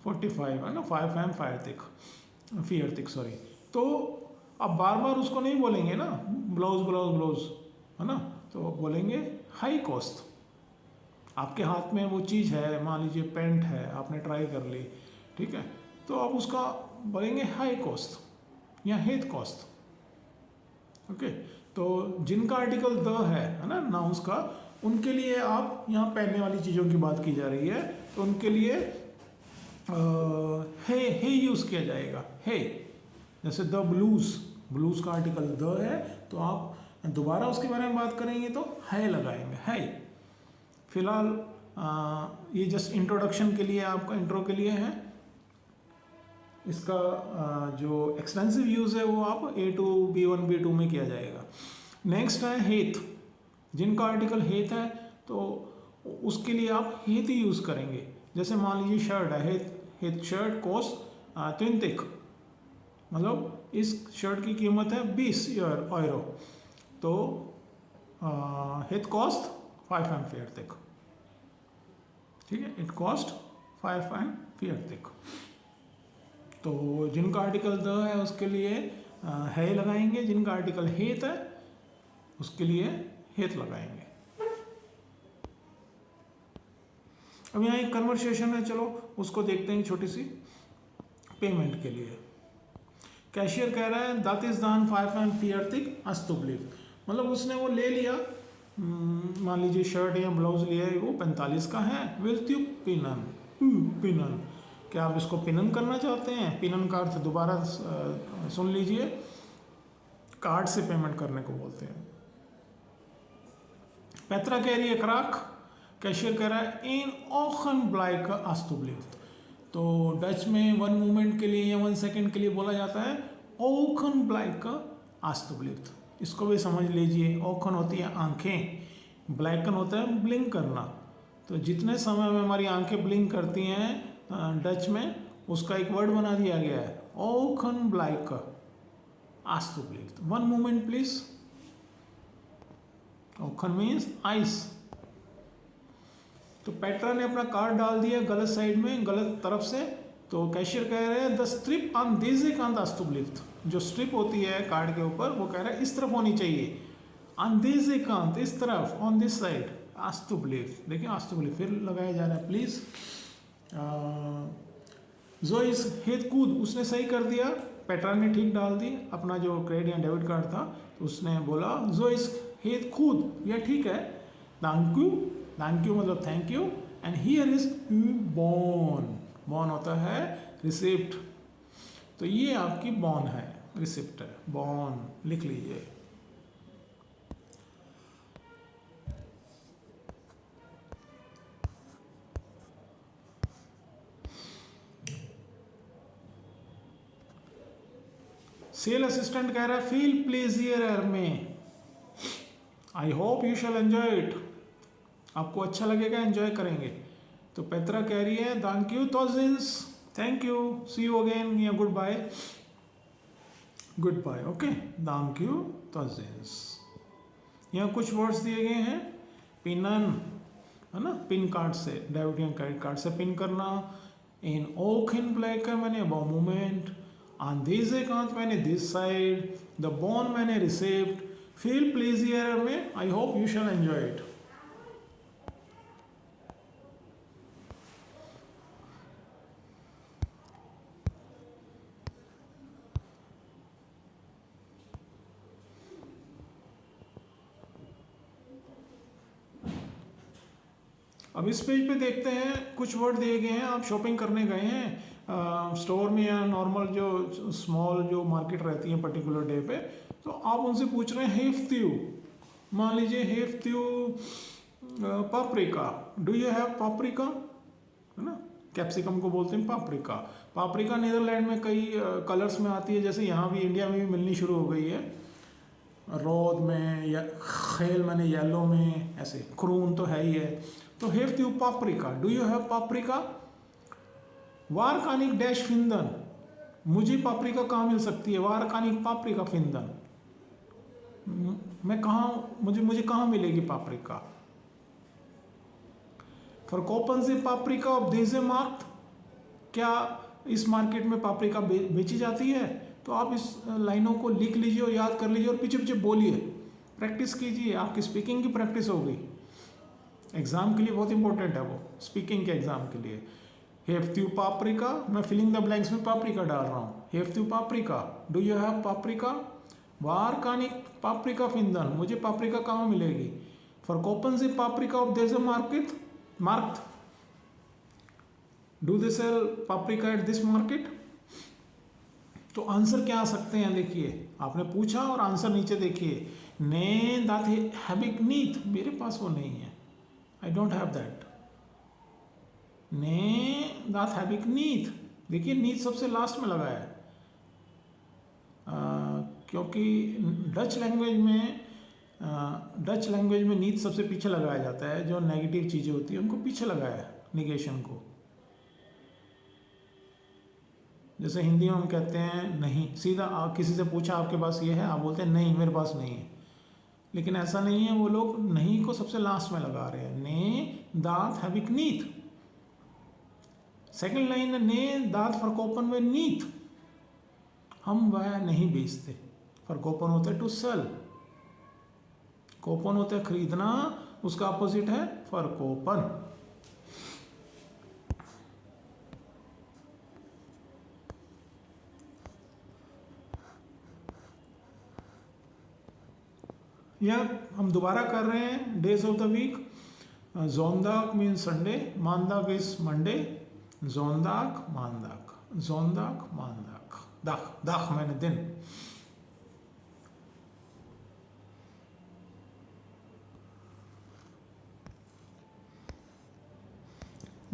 45 है ना, 5 एम फायर थिक सॉरी. तो आप बार बार उसको नहीं बोलेंगे ना ब्लाउज ब्लाउज ब्लाउज, है ना, तो बोलेंगे हाई कॉस्ट. आपके हाथ में वो चीज़ है, मान लीजिए पेंट है, आपने ट्राई कर ली, ठीक है, तो आप उसका बोलेंगे हाई कॉस्ट या हेथ कॉस्ट. ओके, तो जिनका आर्टिकल द है ना नाउंस का, उनके लिए आप यहाँ पहनने वाली चीज़ों की बात की जा रही है, तो उनके लिए हे यूज़ किया जाएगा. हे, जैसे द ब्लूज का आर्टिकल द है, तो आप दोबारा उसके बारे में बात करेंगे तो है लगाएंगे, है. फिलहाल ये जस्ट इंट्रोडक्शन के लिए, आपका इंट्रो के लिए है. इसका जो एक्सटेंसिव यूज़ है वो आप A2, B1, B2 में किया जाएगा. नेक्स्ट है हेथ. जिनका आर्टिकल हेथ है तो उसके लिए आप हेथ ही यूज़ करेंगे. जैसे मान लीजिए शर्ट है, हेथ शर्ट कॉस्ट 20, मतलब इस शर्ट की कीमत है 20 यूरो, तो हेथ कॉस्ट 5 एम फायर थिक. ठीक है, इट कॉस्ट 5 एम फायर थिक. तो जिनका आर्टिकल द है उसके लिए है लगाएंगे, जिनका आर्टिकल हेथ है उसके लिए हेथ लगाएंगे. अब यहाँ एक कन्वर्सेशन है, चलो उसको देखते हैं. छोटी सी पेमेंट के लिए कैशियर कह रहा है दैट इज दान 5 एम फायर थिक अस्तुबलिव. मतलब उसने वो ले लिया, मान लीजिए शर्ट या ब्लाउज लिया है, वो 45 का है. विल यू पिनन, पिनन, क्या आप इसको पिनन करना चाहते हैं? पिनन का अर्थ दोबारा सुन लीजिए, कार्ड से पेमेंट करने को बोलते हैं. पेत्रा कह रही है क्राक, कैशियर कह रहा है इन ओखन ब्लाइक अस्तुबलिफ्ट. तो डच में 1 मोमेंट के लिए या 1 सेकेंड के लिए बोला जाता है ओखन ब्लाइक अस्तुबलिफ्ट. इसको भी समझ लीजिए. ओखन होती है आंखें, ब्लैकन होता है ब्लिंक करना. तो जितने समय में हमारी आंखें ब्लिंक करती हैं डच में, उसका एक वर्ड बना दिया गया है ओखन ब्लाइक अस्तुबलिफ्ट. 1 मोमेंट प्लीज. ओखन मीन्स आइस. तो पेट्रा ने अपना कार्ड डाल दिया गलत साइड में, गलत तरफ से. तो कैशियर कह रहे हैं द स्ट्रिप ऑन दिस कांत अस्तुबलिफ्ट. जो स्ट्रिप होती है कार्ड के ऊपर, वो कह रहा है इस तरफ होनी चाहिए. ऑन दिस कांत, इस तरफ, ऑन दिस साइड अस्तुबलिफ्ट. देखिए अस्तुबलिफ्ट फिर लगाया जा रहा है प्लीज. जोइस हेथ कूद, उसने सही कर दिया, पेट्रा ने ठीक डाल दी. अपना जो क्रेडिट या डेबिट कार्ड था तो उसने बोला जोइस हेथ कूद, यह ठीक है. थैंक यू, थैंक यू मतलब thank you. And here is बॉन. बॉन होता है रिसिप्ट. तो ये आपकी बॉन है, रिसिप्ट है, बॉन लिख लीजिए. सेल असिस्टेंट कह रहा है फील प्लेजियर में, I hope you shall enjoy it. आपको अच्छा लगेगा, एंजॉय करेंगे. तो पेत्रा कह रही है थैंक यू तोजिन्स, thank you, see you again या good bye. Good bye, okay, thank you तोजिन्स. यहाँ कुछ वर्ड्स दिए गए हैं. पिनन है ना, पिन कार्ड से, डेबिट या क्रेडिट कार्ड से पिन करना. इन ओक इन ब्लैक है मैंने अबाउट मूवमेंट. ऑन दिस एकांत मैंने दिस साइड. द बॉन मैंने रिसिप्ट. फील प्लेजियर में I hope you shall enjoy it. अब इस पेज पे देखते हैं, कुछ वर्ड दिए गए हैं. आप शॉपिंग करने गए हैं, स्टोर में या नॉर्मल जो स्मॉल जो मार्केट रहती है पर्टिकुलर डे पे, तो आप उनसे पूछ रहे हैं हेफ्त्यू, मान लीजिए हेफ्त्यू paprika, do you have paprika, है ना, कैप्सिकम को बोलते हैं पापरिका। पापरिका नीदरलैंड में कई कलर्स में आती है, जैसे यहाँ भी इंडिया में भी मिलनी शुरू हो गई है, रोद में या खेल मैंने येलो में, ऐसे क्रून तो है ही है। तो हेफ्त्यू paprika, do you have paprika. वार कानिक डैश फिंदन, मुझे पापरिका कहाँ मिल सकती है, वार कानिक पापरिका फिंदन, मैं कहाँ, मुझे कहाँ मिलेगी पापरिका। फॉर से पापरिका ऑफ देजे मार्क्ट, क्या इस मार्केट में पापरिका बेची जाती है। तो आप इस लाइनों को लिख लीजिए और याद कर लीजिए और पीछे पीछे बोलिए, प्रैक्टिस कीजिए, आपकी स्पीकिंग की प्रैक्टिस हो गई। एग्जाम के लिए बहुत इंपॉर्टेंट है वो, स्पीकिंग के एग्जाम के लिए। हेफ्त्यू पापरिका, मैं फिलिंग द ब्लैंक्स में पापरिका डाल रहा हूँ। हेफ्त्यू paprika, do you have paprika. वार कानिक पापरिका फिंदन, मुझे पापरिका कहाँ मिलेगी। फॉर से पापरिका ऑफ देयर मार्केट मार्क्ट, do they sell paprika at this market. तो आंसर क्या आ सकते हैं, देखिए आपने पूछा और आंसर नीचे देखिए। ने दैट हैविक नीथ, मेरे पास वो नहीं है, आई डोंट हैव दैट। ने दैट हैविक नीथ, देखिए नीथ सबसे लास्ट में लगा है, क्योंकि डच लैंग्वेज में नीथ सबसे पीछे लगाया जाता है, जो नेगेटिव चीज़ें होती हैं उनको पीछे लगाया है, निगेशन को। जैसे हिंदी में हम कहते हैं नहीं, सीधा किसी से पूछा आपके पास ये है, आप बोलते हैं नहीं मेरे पास नहीं है, लेकिन ऐसा नहीं है, वो लोग नहीं को सबसे लास्ट में लगा रहे हैं। ने दात हैविक नीथ। सेकंड लाइन, ने दात फॉरकोपन में नीथ, हम वह नहीं बेचते। फॉरकोपन होता है टू सेल, कोपन होता है खरीदना, उसका अपोजिट है फॉरकोपन। या हम दोबारा कर रहे हैं डेज ऑफ द वीक। जोंदाक मीन्स संडे, मानदाक इज मंडे, जोंदाक मानदाक, जोंदाक मानदाक, दाख दाख मैंने दिन।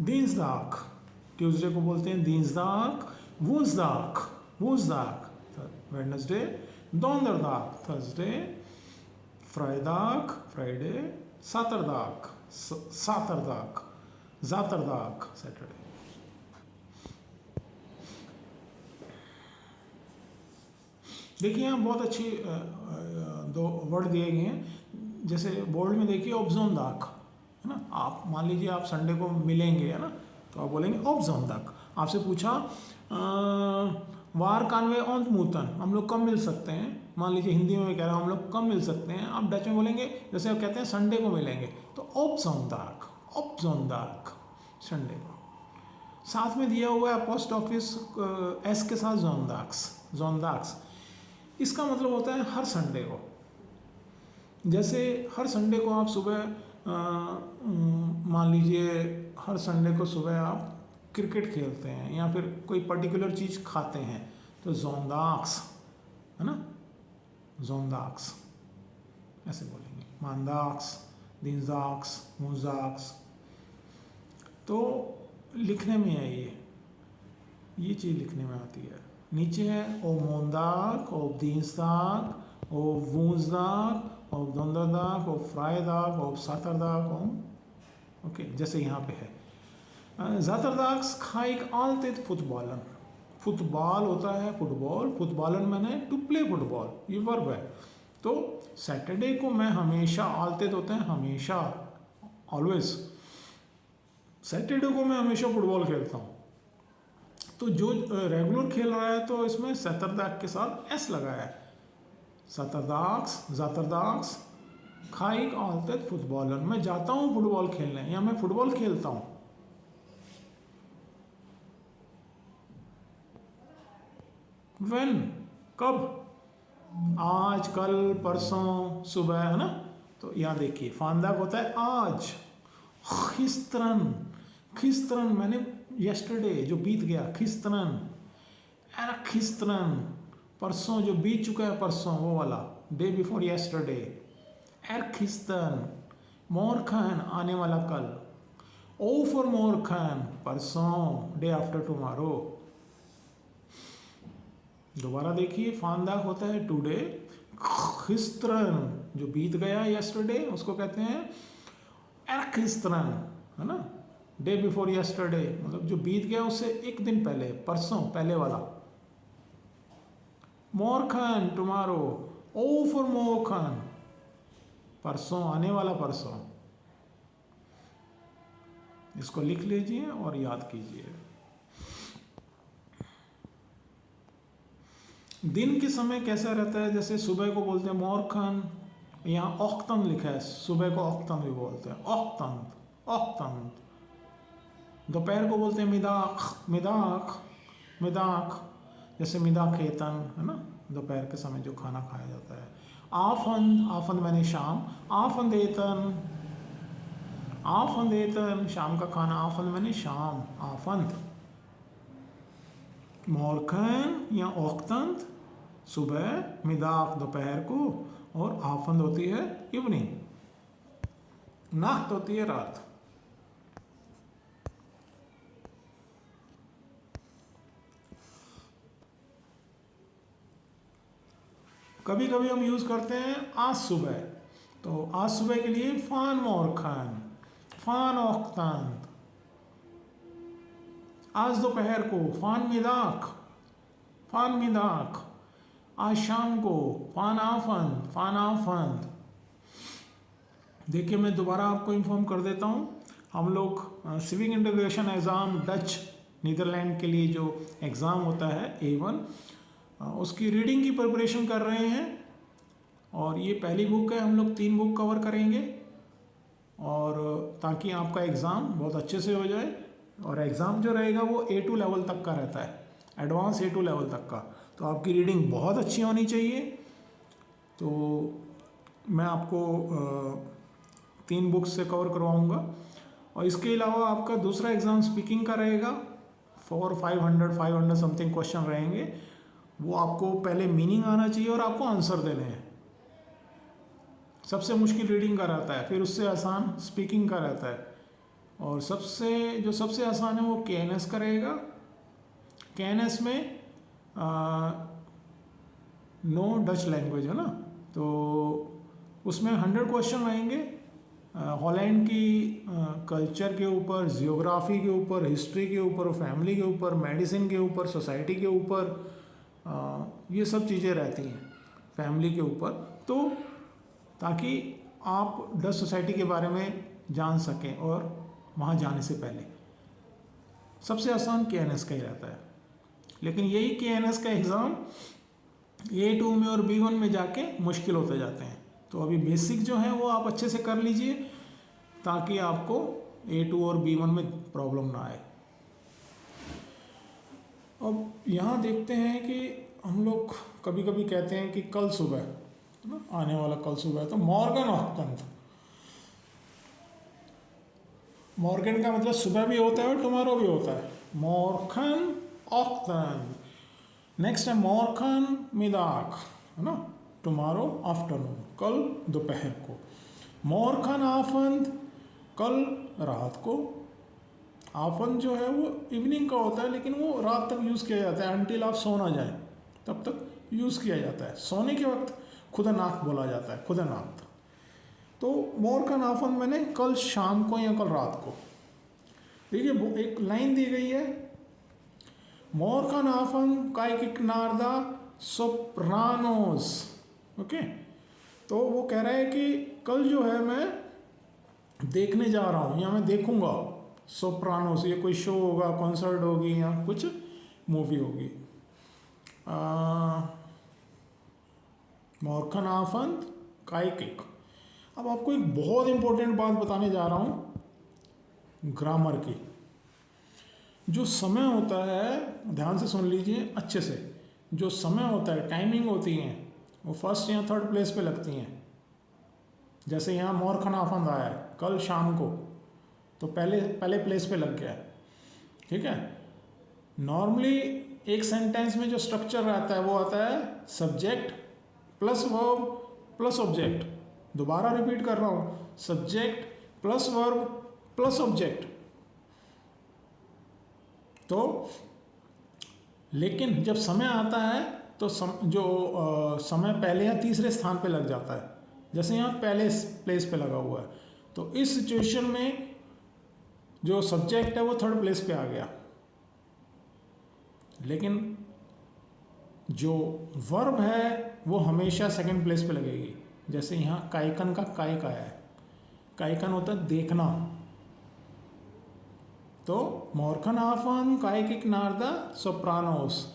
दिंसदाक, ट्यूसडे को बोलते हैं दिंसदाक, वुंसदाक, वुंसदाक वेडनेसडे, दोंदरदाक थर्सडे, फ्राइडाक फ्राइडे, सातरदाक सातरदाक, जातरदाक सैटरडे। देखिए यहाँ बहुत अच्छी दो वर्ड दिए गए हैं, जैसे बोर्ड में देखिए ऑब्जोनदाक, है ना, आप मान लीजिए आप संडे को मिलेंगे, है ना, तो आप बोलेंगे ऑब्जोनदाक। आपसे पूछा वार कानवे ऑन मूतन, हम लोग कब मिल सकते हैं, मान लीजिए हिंदी में मैं कह रहा हूँ हम लोग कब मिल सकते हैं, आप डच में बोलेंगे, जैसे आप कहते हैं संडे को मिलेंगे, तो ऑब्जोनदाक, ऑब्जोनदाक संडे को। साथ में दिया हुआ है पोस्ट ऑफिस एस के साथ जोनदाक्स, जोनदाक्स, इसका मतलब होता है हर संडे को। जैसे हर संडे को आप सुबह मान लीजिए हर संडे को सुबह आप क्रिकेट खेलते हैं या फिर कोई पर्टिकुलर चीज़ खाते हैं, तो जोंदाक्स, है ना, जोंदाक्स ऐसे बोलेंगे, मानदाक्स, दिनजाक्स, मुजाक्स। तो लिखने में है ये चीज़ लिखने में आती है। नीचे है ओ मोंदाक, ओ दिनस्दाक, ओ वूंसदाक, ओ दोंदरदाक, ओ फ्राइडाक, ओ सातरदाक, ओके, जैसे यहाँ पे है। ज़ातरदाक्स खाइक आलतेत फुटबॉलन, फुटबॉल होता है फुटबॉल, फुटबॉलन मैंने टू प्ले फुटबॉल, ये वर्ब है। तो सैटरडे को मैं हमेशा, आलतेत होते हैं हमेशा, ऑलवेज, सैटरडे को मैं हमेशा फुटबॉल खेलता हूँ। तो जो रेगुलर खेल रहा है तो इसमें सैतरदाक के साथ एस लगाया है, सैतरदाक्स, ज़ातरदाक्स खाइक आलतेत फुटबॉलन, मैं जाता हूँ फुटबॉल खेलने या मैं फुटबॉल खेलता हूँ। When, कब, आज, कल, परसों, सुबह, है ना। तो यहाँ देखिए फांदाक होता है आज, खिस्तरन, खिस्तरन मैंने यस्टरडे जो बीत गया, खिस्तरन, एर खिस्तरन परसों जो बीत चुका है, परसों वो वाला, डे बिफोर यस्टरडे, एर खिस्तरन, मोरखन आने वाला कल, ओ फॉर मोरखन परसों, डे आफ्टर टुमारो। दोबारा देखिए, फानदाग होता है टुडे, खिस्तरन जो बीत गया यस्टरडे उसको कहते हैं एर खिस्तरन, है ना। डे बिफोर यस्टरडे मतलब जो बीत गया उससे एक दिन पहले, परसों पहले वाला। मोरखन टुमारो, ओ फॉर मोरखन परसों आने वाला परसों। इसको लिख लीजिए और याद कीजिए। दिन के समय कैसा रहता है, जैसे सुबह को बोलते हैं मोरखन, यहाँ ओख्तन लिखा है, सुबह को ओख्तन भी बोलते हैं, ओख्तन ओख्तन। दोपहर को बोलते हैं मिदाख मिदाख मिदाख, जैसे मिदाख खेतन, है ना, दोपहर के समय जो खाना खाया जाता है। आफंद, आफंद मैंने शाम, आफंदेतन आफंदेतन शाम का खाना, आफंद मैंने शाम, आफंद। मोरखन या ओख्तंत सुबह, मिदाख दोपहर को, और आफंद होती है इवनिंग, नाख्त होती है रात। कभी कभी हम यूज करते हैं आज सुबह, तो आज सुबह के लिए फान मोरखन, फान ओख्तंत। आज दोपहर को फान मिदाख, फान मिदाख। आज शाम को फान आफंद, फान आफंद। देखिए मैं दोबारा आपको इन्फॉर्म कर देता हूँ, हम लोग civic integration exam Dutch Netherlands के लिए जो एग्ज़ाम होता है A1, उसकी रीडिंग की प्रिपरेशन कर रहे हैं। और ये पहली बुक है, हम लोग 3 बुक कवर करेंगे, और ताकि आपका एग्ज़ाम बहुत अच्छे से हो जाए। और एग्ज़ाम जो रहेगा वो A2 लेवल तक का रहता है, एडवांस A2 लेवल तक का। तो आपकी रीडिंग बहुत अच्छी होनी चाहिए। तो मैं आपको 3 बुक्स से कवर करवाऊँगा। और इसके अलावा आपका दूसरा एग्ज़ाम स्पीकिंग का रहेगा, 500 समथिंग क्वेश्चन रहेंगे। वो आपको पहले मीनिंग आना चाहिए और आपको आंसर देने हैं। सबसे मुश्किल रीडिंग का रहता है, फिर उससे आसान स्पीकिंग का रहता है, और सबसे आसान है वो KNS का रहेगा। KNS में नो डच लैंग्वेज है ना, तो उसमें 100 क्वेश्चन रहेंगे हॉलैंड की कल्चर के ऊपर, जियोग्राफी के ऊपर, हिस्ट्री के ऊपर, फैमिली के ऊपर, मेडिसिन के ऊपर, सोसाइटी के ऊपर, ये सब चीज़ें रहती हैं फैमिली के ऊपर। तो ताकि आप डच सोसाइटी के बारे में जान सकें, और वहाँ जाने से पहले सबसे आसान KNS का ही रहता है। लेकिन यही KNS का एग्ज़ाम A2 में और B1 में जाके मुश्किल होते जाते हैं। तो अभी बेसिक जो है वो आप अच्छे से कर लीजिए, ताकि आपको A2 और B1 में प्रॉब्लम ना आए। अब यहाँ देखते हैं कि हम लोग कभी कभी कहते हैं कि कल सुबह, है ना, आने वाला कल सुबह, तो मॉर्गन ओख्तंत। मॉर्गन का मतलब सुबह भी होता है और टुमारो भी होता है, मॉर्खन ओख्तंत। नेक्स्ट है मॉर्खन मिदाख, है ना, टुमारो आफ्टरनून, कल दोपहर को। मॉर्खन आफंद, कल रात को। आफंद जो है वो इवनिंग का होता है, लेकिन वो रात तक यूज़ किया जाता है, अनटिल आप सो ना जाए तब तक यूज़ किया जाता है। सोने के वक्त खुदा नाक बोला जाता है, खुदा नाक। तो मॉर्खन आफंद मैंने कल शाम को या कल रात को। देखिए एक लाइन दी गई है, मॉर्खन आफंद काइकिक नारदा सोप्रानोस। ओके, तो वो कह रहा है कि कल जो है मैं देखने जा रहा हूँ या मैं देखूंगा सोप्रानोस। ये कोई शो होगा, कॉन्सर्ट होगी या कुछ मूवी होगी। मॉर्खन आफंद काइकिक। अब आपको एक बहुत इंपॉर्टेंट बात बताने जा रहा हूँ ग्रामर की। जो समय होता है, ध्यान से सुन लीजिए अच्छे से, जो समय होता है, टाइमिंग होती है, वो फर्स्ट या थर्ड प्लेस पे लगती हैं। जैसे यहाँ मॉर्खन आफंद आया है कल शाम को, तो पहले प्लेस पे लग गया है। ठीक है। नॉर्मली एक सेंटेंस में जो स्ट्रक्चर रहता है वो आता है subject plus verb plus object. दोबारा रिपीट कर रहा हूँ, subject plus verb plus object. तो लेकिन जब समय आता है तो समय पहले या तीसरे स्थान पे लग जाता है, जैसे यहाँ पहले प्लेस पे लगा हुआ है। तो इस सिचुएशन में जो सब्जेक्ट है वो थर्ड प्लेस पे आ गया, लेकिन जो वर्ब है वो हमेशा सेकंड प्लेस पे लगेगी। जैसे यहाँ काइकन का काइक आया है, काइकन होता है देखना। तो मोरखन आफन काइकिक नारदा सोप्रानोस,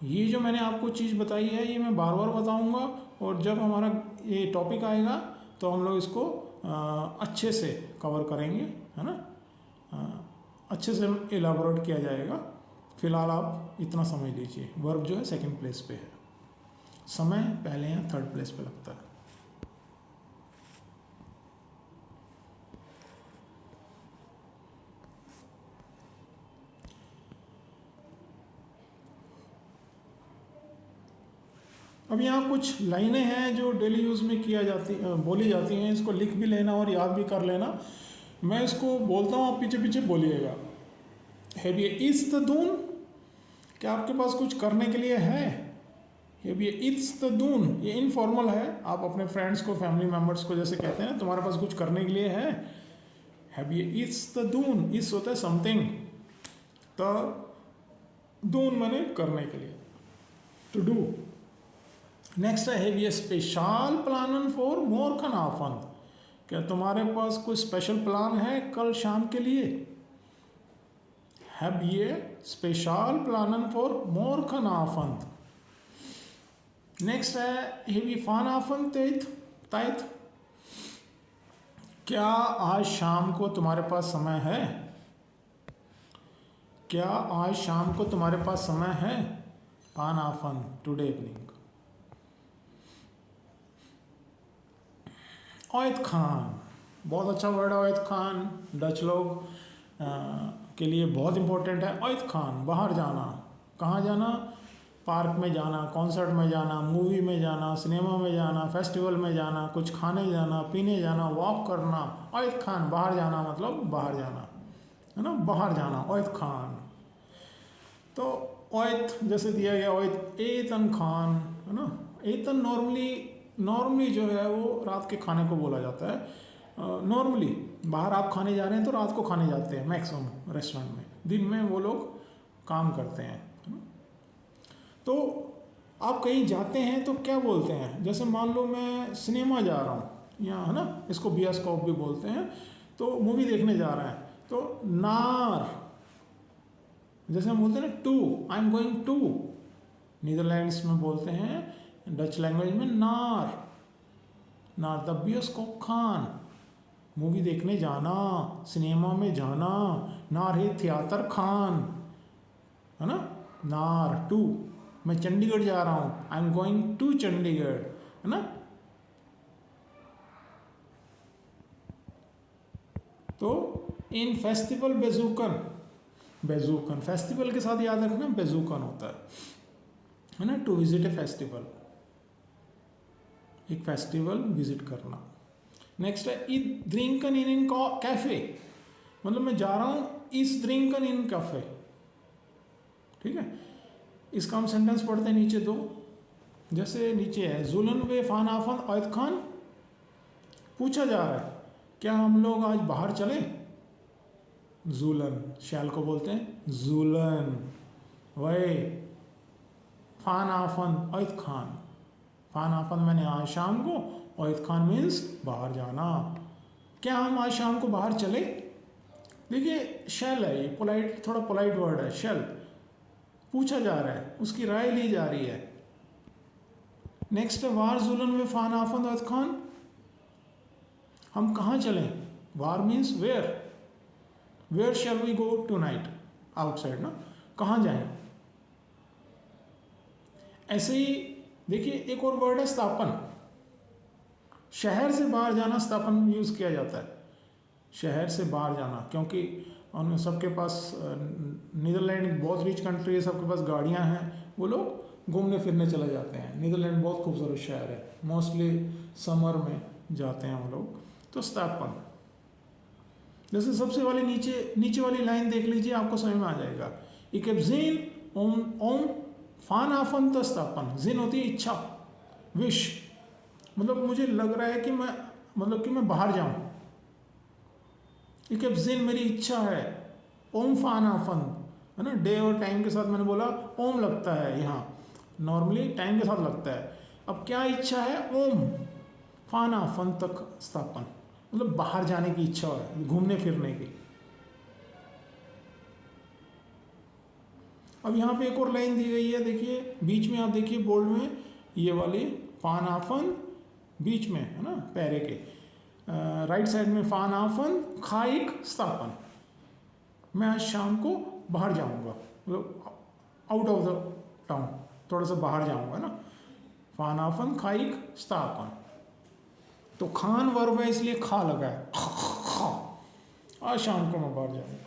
ये जो मैंने आपको चीज़ बताई है ये मैं बार बार बताऊंगा, और जब हमारा ये टॉपिक आएगा तो हम लोग इसको अच्छे से कवर करेंगे, है ना, अच्छे से एलाबोरेट किया जाएगा। फिलहाल आप इतना समझ लीजिए, वर्ब जो है सेकंड प्लेस पे है, समय पहले या थर्ड प्लेस पे लगता है। अब यहाँ कुछ लाइनें हैं जो डेली यूज़ में बोली जाती हैं, इसको लिख भी लेना और याद भी कर लेना। मैं इसको बोलता हूँ, आप पीछे पीछे बोलिएगा। हैव ये इस्तदून, क्या आपके पास कुछ करने के लिए है? हैव ये इस्तदून, ये इनफॉर्मल है, आप अपने फ्रेंड्स को, फैमिली मेम्बर्स को जैसे कहते हैं तुम्हारे पास कुछ करने के लिए है। हैव ये इस्तदून, इस होता है समथिंग, तो दून माने करने के लिए, टू डू। नेक्स्ट है हैव ये स्पेशल प्लान फॉर मोरखन आफन, क्या तुम्हारे पास कोई स्पेशल प्लान है कल शाम के लिए? हैव ये स्पेशल प्लान फॉर मोरखन आफन। नेक्स्ट है हैव ये फान आफन ताइथ, क्या आज शाम को तुम्हारे पास समय है? क्या आज शाम को तुम्हारे पास समय है? फान आफन टुडे इवनिंग। ओयत खान, बहुत अच्छा वर्ड है ओयत खान, डच लोग के लिए बहुत इम्पोर्टेंट है। ओयत खान, बाहर जाना, कहाँ जाना? पार्क में जाना, कॉन्सर्ट में जाना, मूवी में जाना, सिनेमा में जाना, फेस्टिवल में जाना, कुछ खाने जाना, पीने जाना, वॉक करना। ओयत खान, बाहर जाना मतलब बाहर जाना, है ना, बाहर जाना, ओयत खान। तो ओयत जैसे दिया गया, ओयत एतन खान, है ना। एतन नॉर्मली जो है वो रात के खाने को बोला जाता है। नॉर्मली बाहर आप खाने जा रहे हैं तो रात को खाने जाते हैं मैक्सिमम रेस्टोरेंट में, दिन में वो लोग काम करते हैं, है ना। तो आप कहीं जाते हैं तो क्या बोलते हैं? जैसे मान लो मैं सिनेमा जा रहा हूँ, यहाँ है ना, इसको बियास्कोप भी बोलते हैं, तो मूवी देखने जा रहे हैं, तो नार, जैसे हम बोलते हैं ना to, I am going to, Netherlands में बोलते हैं, डच लैंग्वेज में नार द बियोस्कोप खान, मूवी देखने जाना, सिनेमा में जाना। नार है थिएटर खान, है ना, नार टू, मैं चंडीगढ़ जा रहा हूँ, I am going to Chandigarh, है ना। तो इन फेस्टिवल बेजूकन फेस्टिवल के साथ याद रखना बेजूकन होता है ना, टू विजिट ए फेस्टिवल, एक फेस्टिवल विजिट करना। नेक्स्ट है ईद ड्रिंकन इन कैफे, मतलब मैं जा रहा हूँ इस ड्रिंकन इन कैफे, ठीक है। इसका हम सेंटेंस पढ़ते हैं नीचे दो, जैसे नीचे है जुलन वे फान आफन ओयत खान, पूछा जा रहा है क्या हम लोग आज बाहर चले? जुलन, शैल को बोलते हैं जुलन, वे फान आफन ओयत खान, फान आफन मैंने आज शाम को, ओयत खान मीन्स बाहर जाना। क्या हम आज शाम को बाहर चले? देखिए शेल है ये, पोलाइट, थोड़ा पोलाइट वर्ड है शेल, पूछा जा रहा है, उसकी राय ली जा रही है। नेक्स्ट है वार जुलन में फान आफन ओयत खान, हम कहाँ चलें? वार means where shall we go tonight, outside ना, कहाँ जाएं? ऐसे ही देखिए एक और वर्ड है स्थापन, शहर से बाहर जाना स्थापन यूज किया जाता है, शहर से बाहर जाना, क्योंकि और सबके पास नीदरलैंड बहुत रिच कंट्री है, सबके पास गाड़ियाँ हैं, वो लोग घूमने फिरने चले जाते हैं। नीदरलैंड बहुत खूबसूरत शहर है, मोस्टली समर में जाते हैं वो लोग। तो स्तापन, जैसे सबसे वाली नीचे वाली लाइन देख लीजिए, आपको समझ में आ जाएगा। Ik heb zin om vanavond te stappen। जिन होती है इच्छा, विश, मतलब मुझे लग रहा है कि मैं बाहर जाऊं। Ik heb zin मेरी इच्छा है, ओम vanavond है ना, डे और टाइम के साथ मैंने बोला ओम लगता है यहाँ, नॉर्मली टाइम के साथ लगता है। अब क्या इच्छा है, ओम vanavond तक स्थापन, मतलब बाहर जाने की इच्छा है, घूमने फिरने की। अब यहाँ पे एक और लाइन दी गई है, देखिए बीच में, आप देखिए बोल्ड में, ये वाली vanavond बीच में है ना, पैरे के राइट साइड में vanavond ga ik stappen, मैं आज शाम को बाहर जाऊंगा, मतलब आउट ऑफ द टाउन, थोड़ा सा बाहर जाऊंगा ना। vanavond ga ik stappen, तो खान वर्ब है इसलिए खा लगा है, आज शाम को मैं बाहर जाऊंगा।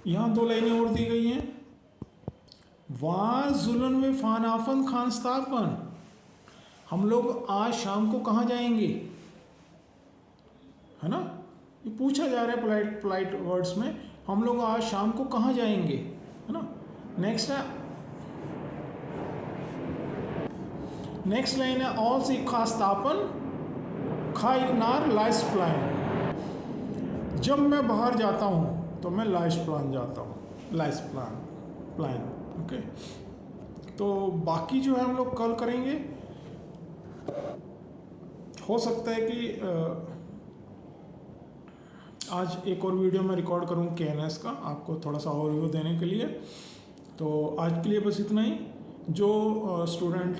यहाँ 2 लाइनें और दी गई हैं। वाह जुलन में vanavond gaan stappen, हम लोग आज शाम को कहाँ जाएंगे, है ना, ये पूछा जा रहा है पोलाइट वर्ड्स में, हम लोग आज शाम को कहाँ जाएंगे, है ना। नेक्स्ट लाइन है als ik ga stappen ga ik naar Leidseplein, जब मैं बाहर जाता हूँ तो मैं लाइस्प्लान जाता हूँ, लाइस्प्लान, ओके। तो बाकी जो है हम लोग कल करेंगे। हो सकता है कि आज एक और वीडियो में रिकॉर्ड करूँ KNS का, आपको थोड़ा सा ओवरव्यू देने के लिए। तो आज के लिए बस इतना ही। जो स्टूडेंट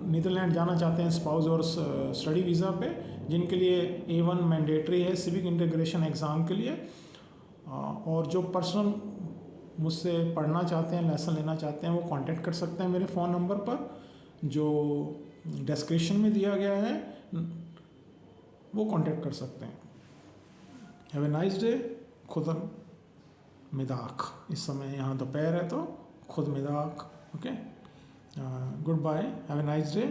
नीदरलैंड जाना चाहते हैं स्पाउस और स्टडी वीज़ा पे, जिनके लिए A1 मैंडेटरी है सिविक इंटीग्रेशन एग्ज़ाम के लिए, और जो पर्सनल मुझसे पढ़ना चाहते हैं, लेसन लेना चाहते हैं, वो कांटेक्ट कर सकते हैं मेरे फ़ोन नंबर पर जो डिस्क्रिप्शन में दिया गया है, वो कांटेक्ट कर सकते हैं। Have a nice day. खुद मिदाक, इस समय यहाँ दोपहर है तो खुद मिदाक, okay. Good bye, have a nice day.